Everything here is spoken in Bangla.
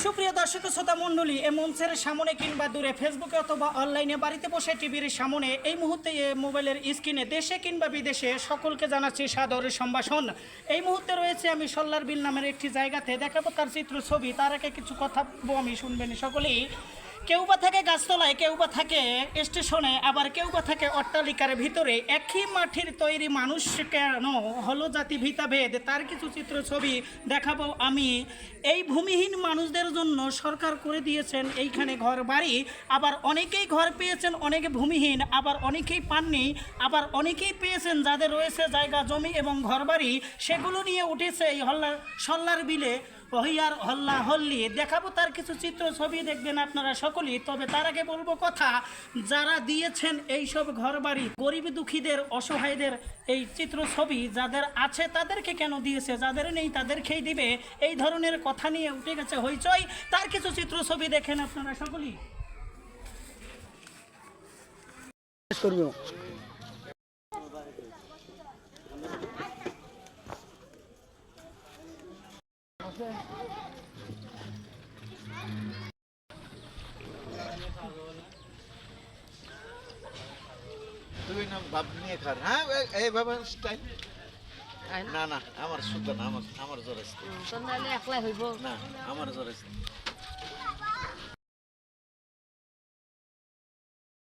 সুপ্রিয় দর্শক শ্রোতা মণ্ডলী, এ মঞ্চের সামনে কিংবা দূরে ফেসবুকে অথবা অনলাইনে বাড়িতে বসে টিভির সামনে এই মুহূর্তে মোবাইলের স্ক্রিনে দেশে কিংবা বিদেশে সকলকে জানাচ্ছি সাদরের সম্ভাষণ। এই মুহূর্তে রয়েছে আমি সল্লার বিল নামের একটি জায়গাতে, দেখাবো তার চিত্র ছবি। তার আগে কিছু কথা আমি শুনবেন সকলেই। কেউ বা থাকে গাছতলায়, কেউ বা থাকে স্টেশনে, আবার কেউ বা থাকে অট্টালিকার ভিতরে। একই মাটির তৈরি মানুষ কেন হলো জাতি ভিতাভেদ, তার কিছু চিত্র ছবি দেখাবো আমি। এই ভূমিহীন মানুষদের জন্য সরকার করে দিয়েছেন এইখানে ঘর বাড়ি। আবার অনেকেই ঘর পেয়েছেন, অনেকে ভূমিহীন, আবার অনেকেই পাননি, আবার অনেকেই পেয়েছেন যাদের রয়েছে জায়গা জমি এবং ঘর বাড়ি, সেগুলো নিয়ে উঠেছে এই সল্লার বিলে হইয়ার হল্লা হল্লি। দেখাবো তার কিছু চিত্র ছবি, দেখবেন আপনারা সকলেই। তবে তার আগে বলবো কথা, যারা দিয়েছেন এই সব ঘরবাড়ি, গরিব দুঃখীদের, অসহায়দের এই চিত্র ছবি, যাদের আছে তাদেরকে কেন দিয়েছে, যাদের নেই তাদেরকেই দিবে, এই ধরনের কথা নিয়ে উঠে গেছে হইচই। তার কিছু চিত্র ছবি দেখেন আপনারা সকলেই। তুই না ভাব নিয়ে খার, হ্যাঁ এই বাবা স্টাইল না না আমার সুতো না, আমার জোর আছে একলাই হইব না, আমার জোর আছে।